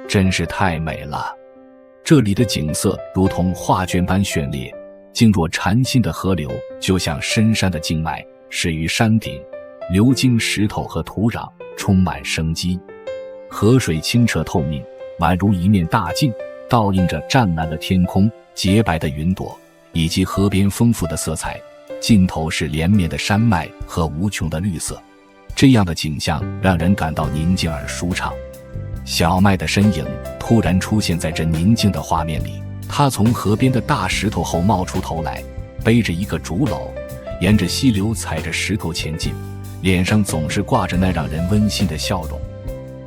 真是太美了。这里的景色如同画卷般绚丽，静若禅心的河流就像深山的静脉，始于山顶，流经石头和土壤，充满生机。河水清澈透明，宛如一面大镜，倒映着湛蓝的天空、洁白的云朵，以及河边丰富的色彩，尽头是连绵的山脉和无穷的绿色。这样的景象让人感到宁静而舒畅。小麦的身影突然出现在这宁静的画面里，他从河边的大石头后冒出头来，背着一个竹篓，沿着溪流踩着石头前进，脸上总是挂着那让人温馨的笑容。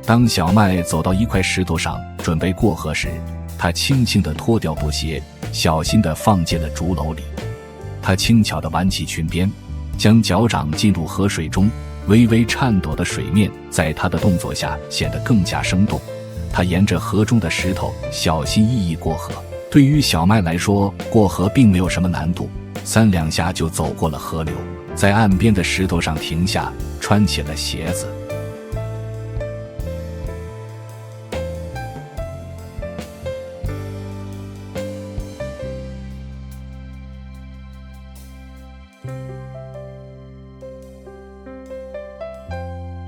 当小麦走到一块石头上准备过河时，他轻轻地脱掉布鞋，小心地放进了竹篓里。他轻巧地挽起裙边，将脚掌进入河水中，微微颤抖的水面在他的动作下显得更加生动。他沿着河中的石头小心翼翼过河。对于小麦来说，过河并没有什么难度，3两下就走过了河流，在岸边的石头上停下，穿起了鞋子。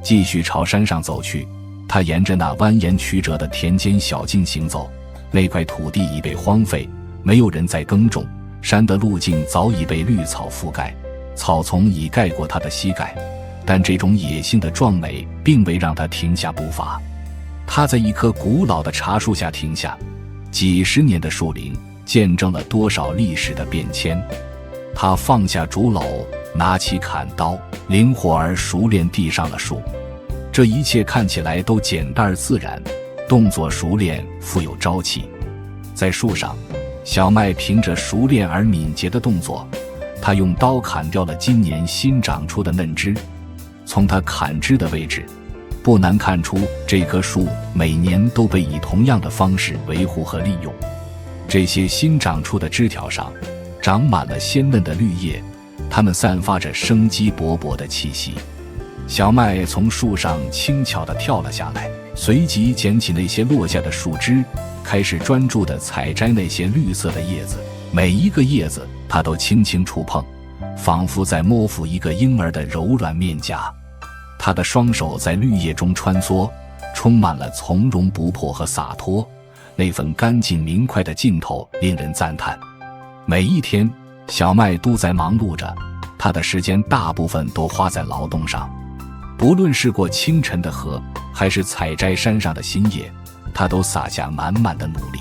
继续朝山上走去，他沿着那蜿蜒曲折的田间小径行走。那块土地已被荒废，没有人在耕种，山的路径早已被绿草覆盖，草丛已盖过他的膝盖，但这种野性的壮美并未让他停下步伐。他在一棵古老的茶树下停下，几十年的树龄见证了多少历史的变迁。他放下竹篓，拿起砍刀，灵活而熟练地上了树。这一切看起来都简单而自然，动作熟练，富有朝气。在树上，小麦凭着熟练而敏捷的动作，他用刀砍掉了今年新长出的嫩枝。从他砍枝的位置，不难看出这棵树每年都被以同样的方式维护和利用。这些新长出的枝条上长满了鲜嫩的绿叶，它们散发着生机勃勃的气息。小麦从树上轻巧地跳了下来，随即捡起那些落下的树枝，开始专注地采摘那些绿色的叶子。每一个叶子他都轻轻触碰，仿佛在摸抚一个婴儿的柔软面颊。他的双手在绿叶中穿梭，充满了从容不迫和洒脱，那份干净明快的劲头令人赞叹。每一天，小麦都在忙碌着，他的时间大部分都花在劳动上。不论是过清晨的河，还是采摘山上的新叶，他都洒下满满的努力。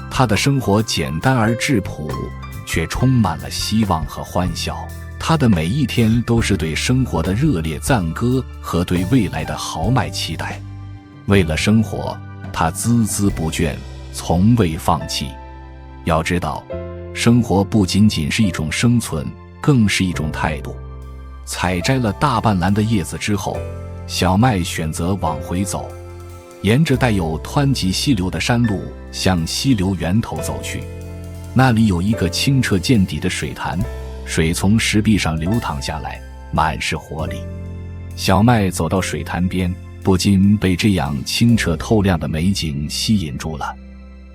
他的生活简单而质朴，却充满了希望和欢笑。他的每一天都是对生活的热烈赞歌和对未来的豪迈期待。为了生活，他孜孜不倦，从未放弃。要知道，生活不仅仅是一种生存，更是一种态度。采摘了大半篮的叶子之后，小麦选择往回走，沿着带有湍急溪流的山路向溪流源头走去。那里有一个清澈见底的水潭，水从石壁上流淌下来，满是活力。小麦走到水潭边，不禁被这样清澈透亮的美景吸引住了。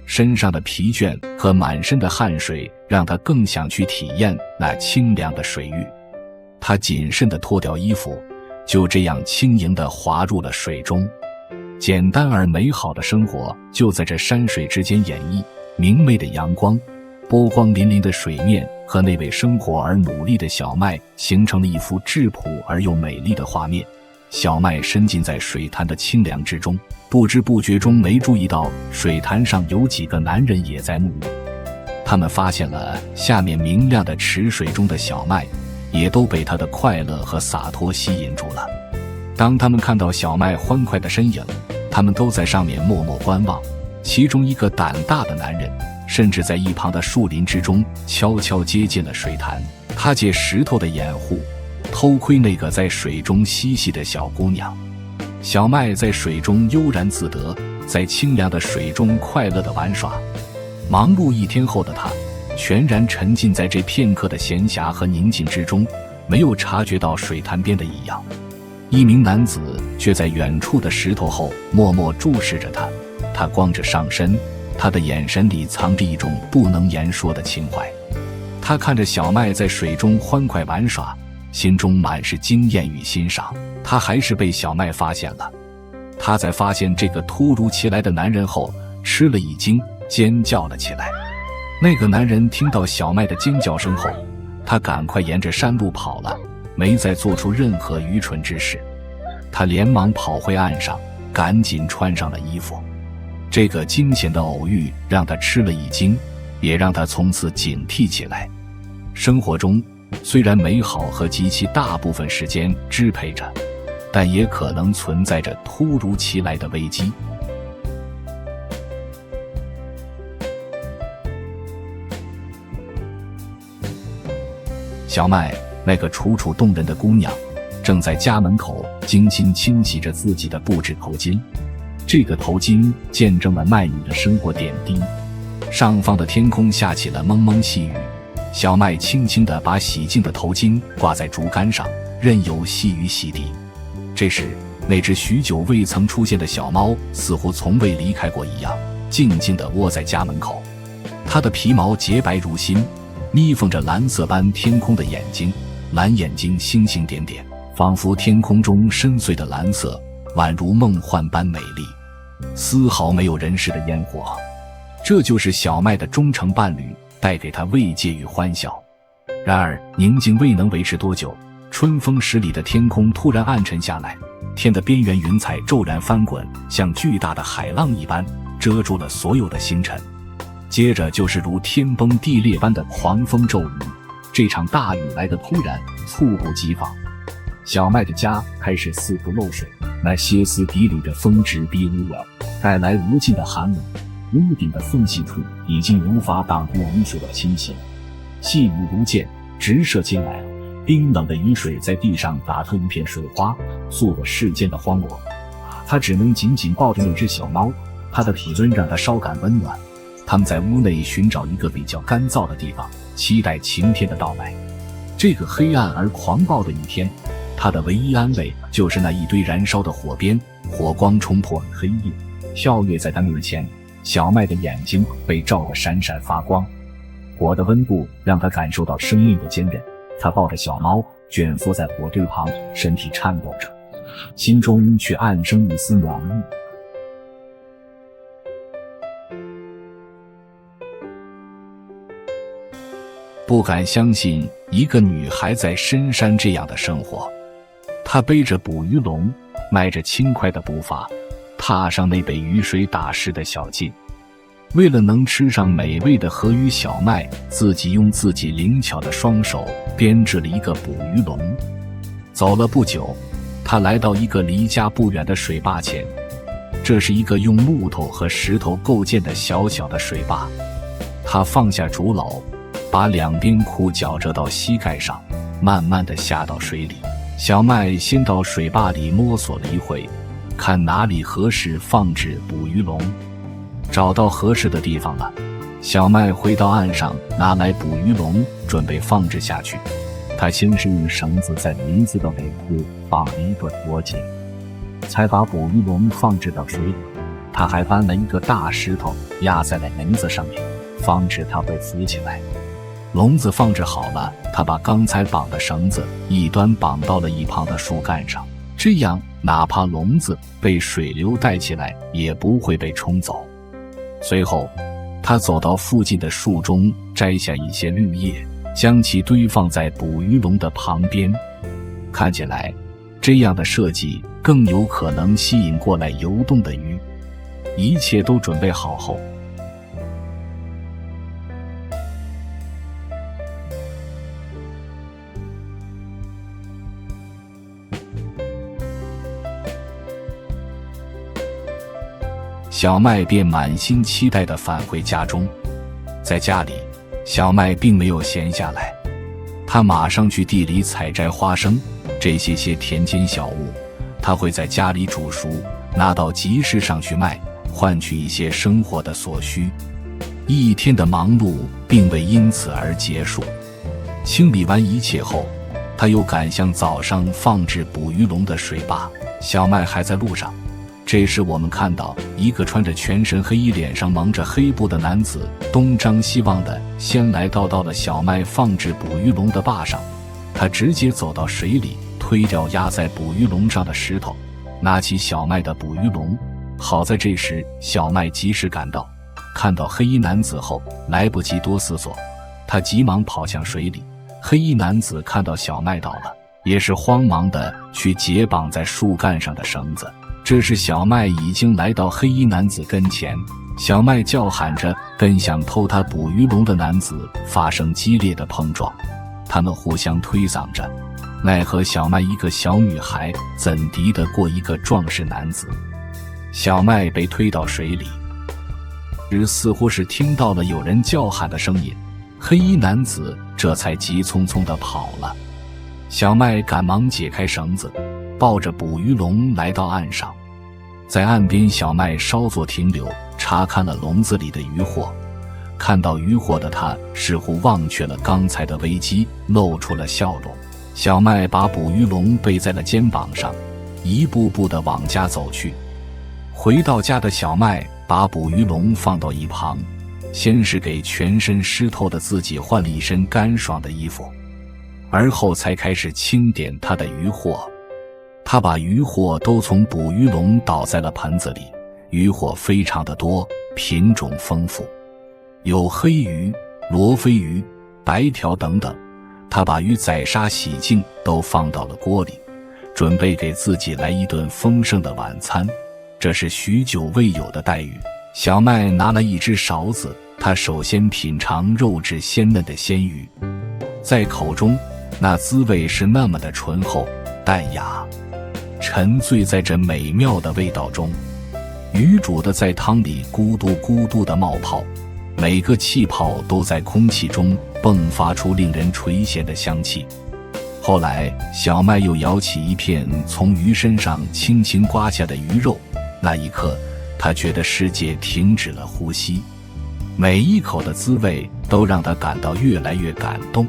身上的疲倦和满身的汗水让他更想去体验那清凉的水域。他谨慎地脱掉衣服，就这样轻盈地滑入了水中。简单而美好的生活就在这山水之间演绎。明媚的阳光，波光粼粼的水面和那位生活而努力的小麦形成了一幅质朴而又美丽的画面。小麦深浸在水潭的清凉之中，不知不觉中没注意到水潭上有几个男人也在沐浴。他们发现了下面明亮的池水中的小麦，也都被他的快乐和洒脱吸引住了。当他们看到小麦欢快的身影，他们都在上面默默观望。其中一个胆大的男人甚至在一旁的树林之中悄悄接近了水潭，他借石头的掩护偷窥那个在水中嬉戏的小姑娘。小麦在水中悠然自得，在清凉的水中快乐地玩耍。忙碌一天后的他全然沉浸在这片刻的闲暇和宁静之中，没有察觉到水潭边的异样。一名男子却在远处的石头后默默注视着他，他光着上身，他的眼神里藏着一种不能言说的情怀。他看着小麦在水中欢快玩耍，心中满是惊艳与欣赏。他还是被小麦发现了。他在发现这个突如其来的男人后，吃了一惊，尖叫了起来。那个男人听到小麦的尖叫声后，他赶快沿着山路跑了，没再做出任何愚蠢之事。他连忙跑回岸上，赶紧穿上了衣服。这个惊险的偶遇让他吃了一惊，也让他从此警惕起来。生活中虽然美好和极其大部分时间支配着，但也可能存在着突如其来的危机。小麦，那个楚楚动人的姑娘，正在家门口精心清洗着自己的布制头巾。这个头巾见证了麦女的生活点滴。上方的天空下起了蒙蒙细雨，小麦轻轻地把洗净的头巾挂在竹竿上，任由细雨洗涤。这时，那只许久未曾出现的小猫似乎从未离开过一样，静静地窝在家门口。它的皮毛洁白如新，眯缝着蓝色般天空的眼睛，蓝眼睛星星点点，仿佛天空中深邃的蓝色，宛如梦幻般美丽，丝毫没有人世的烟火。这就是小麦的忠诚伴侣，带给他慰藉与欢笑。然而宁静未能维持多久，春风十里的天空突然暗沉下来，天的边缘云彩骤然翻滚，像巨大的海浪一般遮住了所有的星辰。接着就是如天崩地裂般的狂风骤雨，这场大雨来得突然，猝不及防。小麦的家开始四处漏水，那歇斯底里的风直逼屋了，带来无尽的寒冷。屋顶的缝隙处已经无法挡住雨水的侵袭，细雨如箭直射进来了，冰冷的雨水在地上打出一片水花，作了世间的荒漠。他只能紧紧抱着那只小猫，它的体温让他稍感温暖。他们在屋内寻找一个比较干燥的地方，期待晴天的到来。这个黑暗而狂暴的一天，他的唯一安慰就是那一堆燃烧的火边，火光冲破黑夜，跳跃在他面前。小麦的眼睛被照得闪闪发光，火的温度让他感受到生命的坚韧。他抱着小猫，卷伏在火堆旁，身体颤抖着，心中却暗生一丝暖意。不敢相信一个女孩在深山这样的生活。她背着捕鱼笼，迈着轻快的步伐，踏上那被雨水打湿的小径。为了能吃上美味的河鱼小麦，自己用自己灵巧的双手编制了一个捕鱼笼。走了不久，他来到一个离家不远的水坝前。这是一个用木头和石头构建的小小的水坝。他放下竹篓，把两边裤脚折到膝盖上，慢慢地下到水里。小麦先到水坝里摸索了一会，看哪里合适放置捕鱼笼。找到合适的地方了，小麦回到岸上，拿来捕鱼笼，准备放置下去。他先是用绳子在林子的尾部绑了一段多节，才把捕鱼笼放置到水里。他还搬了一个大石头压在了笼子上面，防止它会浮起来。笼子放置好了，他把刚才绑的绳子一端绑到了一旁的树干上，这样哪怕笼子被水流带起来，也不会被冲走。随后他走到附近的树中，摘下一些绿叶，将其堆放在捕鱼笼的旁边。看起来这样的设计更有可能吸引过来游动的鱼。一切都准备好后，小麦便满心期待地返回家中。在家里，小麦并没有闲下来，他马上去地里采摘花生，这些田间小物，他会在家里煮熟，拿到集市上去卖，换取一些生活的所需。一天的忙碌并未因此而结束。清理完一切后，他又赶向早上放置捕鱼笼的水坝。小麦还在路上，这时我们看到一个穿着全身黑衣、脸上蒙着黑布的男子东张西望的先来到了小麦放置捕鱼笼的坝上，他直接走到水里，推掉压在捕鱼笼上的石头，拿起小麦的捕鱼笼。好在这时小麦及时赶到，看到黑衣男子后来不及多思索，他急忙跑向水里。黑衣男子看到小麦倒了，也是慌忙的去解绑在树干上的绳子。这时小麦已经来到黑衣男子跟前，小麦叫喊着跟想偷他捕鱼笼的男子发生激烈的碰撞，他们互相推搡着，奈何小麦一个小女孩怎敌得过一个壮实男子。小麦被推到水里，似乎是听到了有人叫喊的声音，黑衣男子这才急匆匆地跑了。小麦赶忙解开绳子，抱着捕鱼笼来到岸上。在岸边，小麦稍作停留，查看了笼子里的渔获。看到渔获的他似乎忘却了刚才的危机，露出了笑容。小麦把捕鱼笼背在了肩膀上，一步步地往家走去。回到家的小麦把捕鱼笼放到一旁，先是给全身湿透的自己换了一身干爽的衣服，而后才开始清点他的渔获。他把渔获都从捕鱼笼倒在了盆子里，渔获非常的多，品种丰富，有黑鱼、罗非鱼、白条等等。他把鱼宰杀洗净都放到了锅里，准备给自己来一顿丰盛的晚餐。这是许久未有的待遇。小麦拿了一只勺子，他首先品尝肉质鲜嫩的鲜鱼，在口中那滋味是那么的醇厚淡雅，沉醉在这美妙的味道中。鱼煮的在汤里咕嘟咕嘟的冒泡，每个气泡都在空气中迸发出令人垂涎的香气。后来小麦又舀起一片从鱼身上轻轻刮下的鱼肉，那一刻他觉得世界停止了呼吸，每一口的滋味都让他感到越来越感动。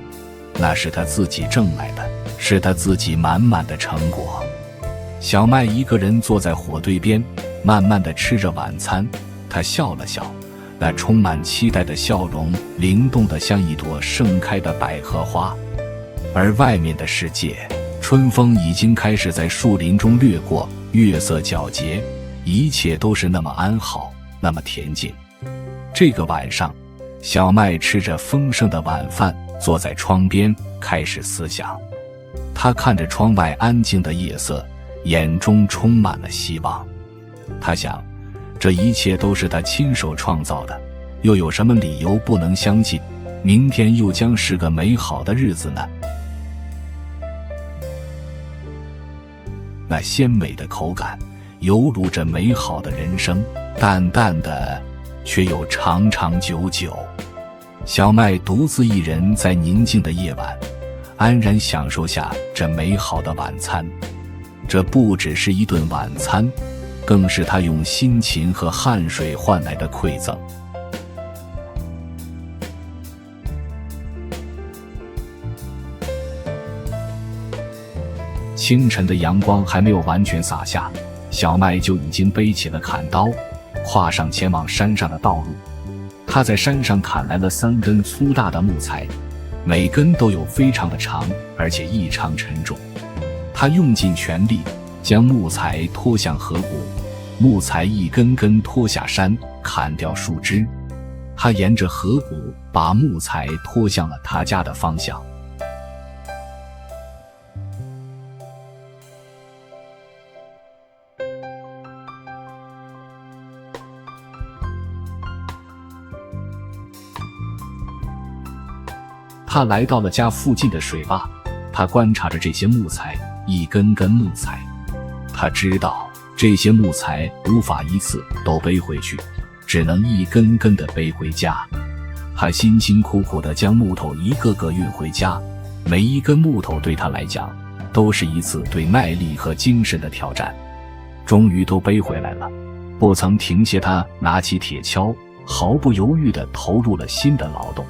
那是他自己挣来的，是他自己满满的成果。小麦一个人坐在火堆边，慢慢地吃着晚餐。他笑了笑，那充满期待的笑容灵动得像一朵盛开的百合花。而外面的世界，春风已经开始在树林中掠过，月色皎洁，一切都是那么安好，那么恬静。这个晚上，小麦吃着丰盛的晚饭，坐在窗边开始思想。他看着窗外安静的夜色，眼中充满了希望。他想，这一切都是他亲手创造的，又有什么理由不能相信明天又将是个美好的日子呢？那鲜美的口感犹如着美好的人生，淡淡的却又长长久久。小麦独自一人在宁静的夜晚安然享受下这美好的晚餐。这不只是一顿晚餐，更是他用辛勤和汗水换来的馈赠。清晨的阳光还没有完全洒下，小麦就已经背起了砍刀，跨上前往山上的道路。他在山上砍来了3根粗大的木材，每根都有非常的长，而且异常沉重。他用尽全力将木材拖向河谷，木材一根根拖下山，砍掉树枝。他沿着河谷把木材拖向了他家的方向。他来到了家附近的水坝，他观察着这些木材，一根根木材。他知道这些木材无法一次都背回去，只能一根根地背回家。他辛辛苦苦地将木头一个个运回家，每一根木头对他来讲都是一次对耐力和精神的挑战。终于都背回来了，不曾停歇，他拿起铁锹，毫不犹豫地投入了新的劳动。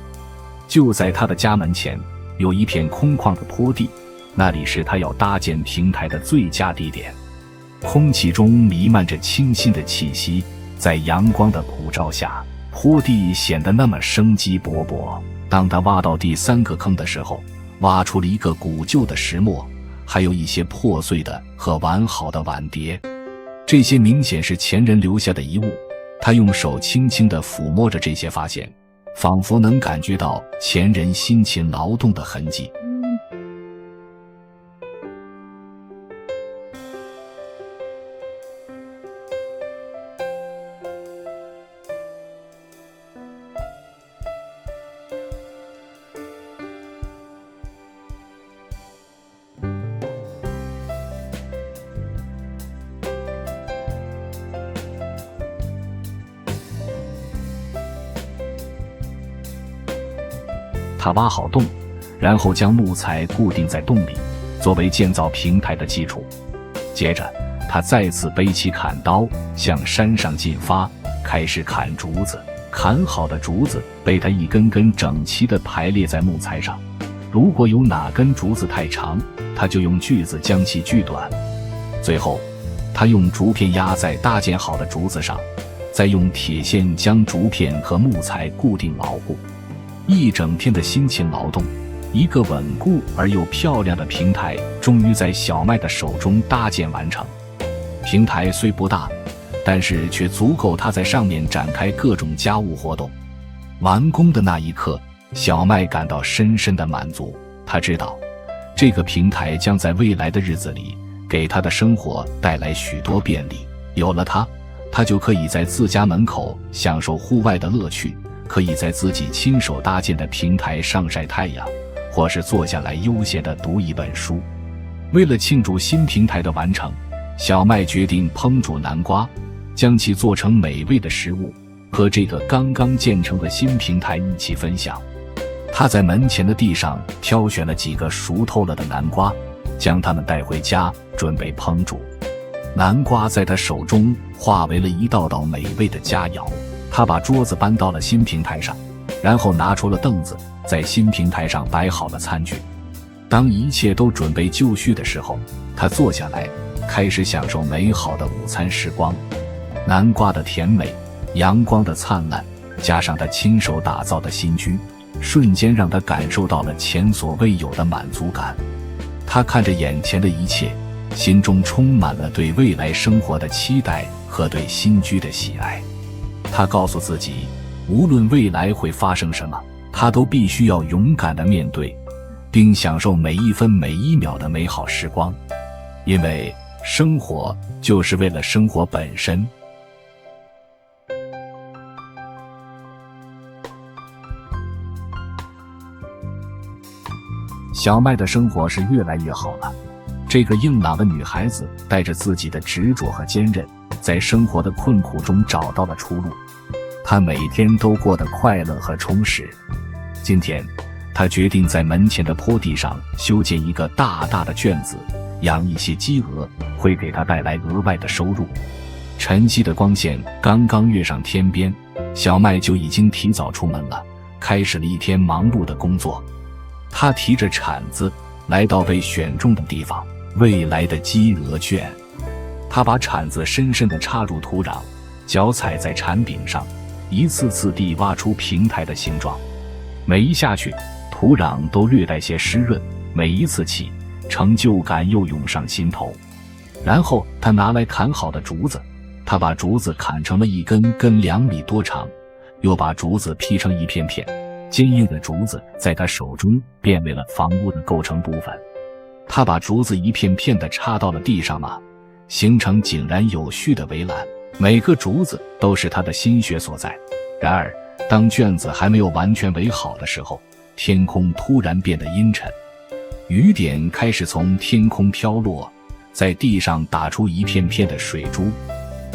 就在他的家门前有一片空旷的坡地，那里是他要搭建平台的最佳地点。空气中弥漫着清新的气息，在阳光的普照下，坡地显得那么生机勃勃。当他挖到第3个坑的时候，挖出了一个古旧的石磨，还有一些破碎的和完好的碗碟，这些明显是前人留下的遗物。他用手轻轻地抚摸着这些发现，仿佛能感觉到前人辛勤劳动的痕迹。他挖好洞，然后将木材固定在洞里，作为建造平台的基础。接着，他再次背起砍刀，向山上进发，开始砍竹子。砍好的竹子被他一根根整齐地排列在木材上。如果有哪根竹子太长，他就用锯子将其锯短。最后，他用竹片压在搭建好的竹子上，再用铁线将竹片和木材固定牢固。一整天的辛勤劳动，一个稳固而又漂亮的平台终于在小麦的手中搭建完成。平台虽不大，但是却足够他在上面展开各种家务活动。完工的那一刻，小麦感到深深的满足。他知道，这个平台将在未来的日子里给他的生活带来许多便利。有了它，他就可以在自家门口享受户外的乐趣，可以在自己亲手搭建的平台上晒太阳，或是坐下来悠闲地读一本书。为了庆祝新平台的完成，小麦决定烹煮南瓜，将其做成美味的食物，和这个刚刚建成的新平台一起分享。他在门前的地上挑选了几个熟透了的南瓜，将它们带回家，准备烹煮。南瓜在他手中化为了一道道美味的佳肴。他把桌子搬到了新平台上，然后拿出了凳子，在新平台上摆好了餐具。当一切都准备就绪的时候，他坐下来，开始享受美好的午餐时光。南瓜的甜美，阳光的灿烂，加上他亲手打造的新居，瞬间让他感受到了前所未有的满足感。他看着眼前的一切，心中充满了对未来生活的期待和对新居的喜爱。他告诉自己，无论未来会发生什么，他都必须要勇敢地面对，并享受每一分每一秒的美好时光，因为生活就是为了生活本身。小麦的生活是越来越好了。这个硬朗的女孩子带着自己的执着和坚韧，在生活的困苦中找到了出路。她每天都过得快乐和充实。今天，她决定在门前的坡地上修建一个大大的圈子，养一些鸡鹅，会给她带来额外的收入。晨曦的光线刚刚跃上天边，小麦就已经提早出门了，开始了一天忙碌的工作。他提着铲子来到被选中的地方，未来的鸡鹅圈。他把铲子深深地插入土壤，脚踩在铲柄上，一次次地挖出平台的形状。每一下去，土壤都略带些湿润，每一次起，成就感又涌上心头。然后他拿来砍好的竹子，他把竹子砍成了一根根2米多长，又把竹子劈成一片片。坚硬的竹子在他手中变为了房屋的构成部分。他把竹子一片片地插到了地上嘛，形成井然有序的围栏。每个竹子都是他的心血所在。然而，当圈子还没有完全围好的时候，天空突然变得阴沉，雨点开始从天空飘落，在地上打出一片片的水珠。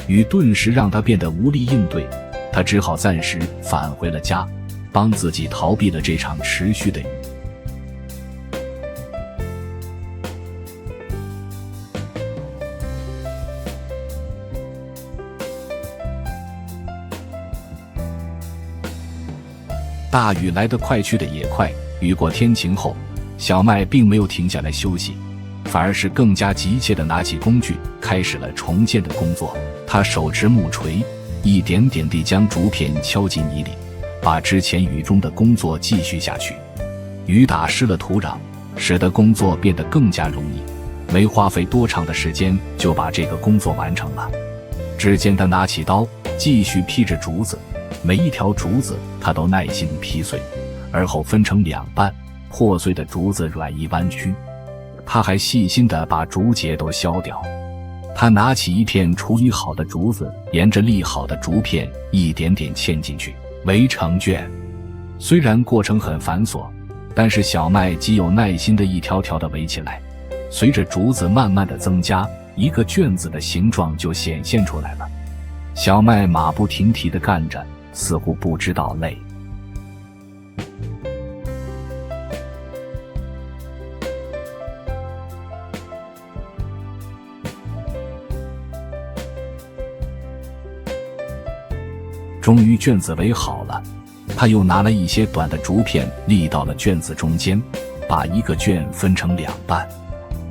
雨顿时让他变得无力应对，他只好暂时返回了家，帮自己逃避了这场持续的雨。大雨来得快，去得也快。雨过天晴后，小麦并没有停下来休息，反反而是更加急切地拿起工具，开始了重建的工作。他手持木锤，一点点地将竹片敲进泥里，把之前雨中的工作继续下去。雨打湿了土壤，使得工作变得更加容易，没花费多长的时间就把这个工作完成了。只见他拿起刀，继续劈着竹子，每一条竹子他都耐心地劈碎，而后分成2半，破碎的竹子软一弯曲。他还细心地把竹节都削掉。他拿起一片处理好的竹子，沿着立好的竹片一点点嵌进去，围成卷。虽然过程很繁琐，但是小麦极有耐心地一条条地围起来。随着竹子慢慢地增加，一个卷子的形状就显现出来了。小麦马不停蹄地干着，似乎不知道累。终于卷子围好了，他又拿了一些短的竹片立到了卷子中间，把一个卷分成2半。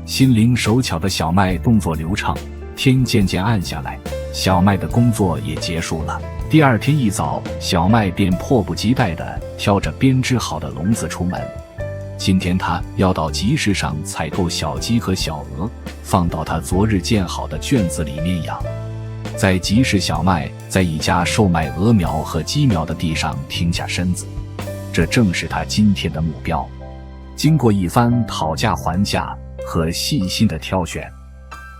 心灵手巧的小麦动作流畅，天渐渐暗下来，小麦的工作也结束了。第二天一早，小麦便迫不及待地挑着编织好的笼子出门。今天他要到集市上采购小鸡和小鹅，放到他昨日建好的圈子里面养。在集市，小麦在一家售卖鹅苗和鸡苗的地上停下身子，这正是他今天的目标。经过一番讨价还价和细心的挑选，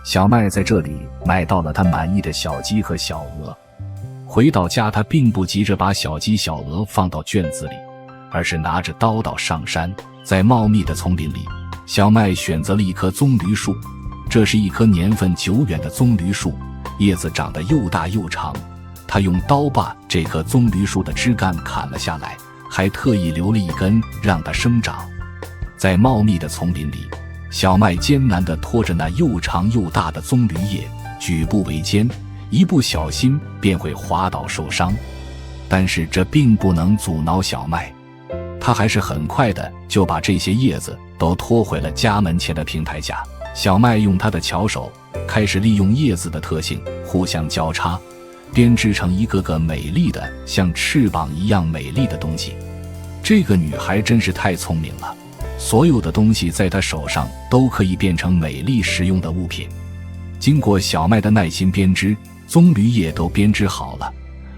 小麦在这里买到了他满意的小鸡和小鹅。回到家，他并不急着把小鸡小鹅放到圈子里，而是拿着刀到上山。在茂密的丛林里，小麦选择了一棵棕榈树。这是一棵年份久远的棕榈树，叶子长得又大又长。他用刀把这棵棕榈树的枝干砍了下来，还特意留了一根让它生长。在茂密的丛林里，小麦艰难地拖着那又长又大的棕榈叶，举步维艰，一不小心便会滑倒受伤。但是这并不能阻挠小麦，他还是很快的就把这些叶子都拖回了家门前的平台下。小麦用他的巧手开始利用叶子的特性互相交叉，编织成一个个美丽的像翅膀一样美丽的东西。这个女孩真是太聪明了，所有的东西在她手上都可以变成美丽实用的物品。经过小麦的耐心编织，棕榈叶都编织好了。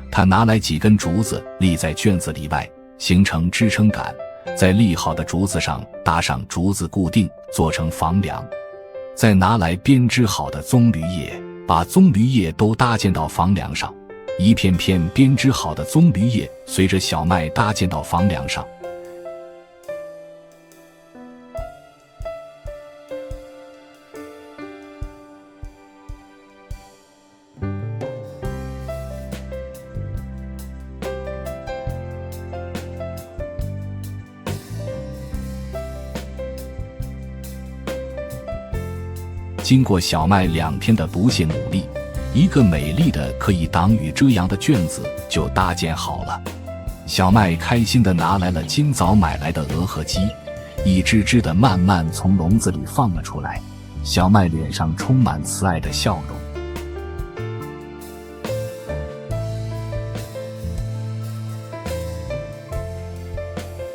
她拿来几根竹子立在圈子里外，形成支撑杆，在立好的竹子上搭上竹子固定，做成房梁。再拿来编织好的棕榈叶，把棕榈叶都搭建到房梁上。一片片编织好的棕榈叶随着小麦搭建到房梁上。经过小麦2天的不懈努力，一个美丽的可以挡雨遮阳的圈子就搭建好了。小麦开心地拿来了今早买来的鹅和鸡，一只只的慢慢从笼子里放了出来。小麦脸上充满慈爱的笑容。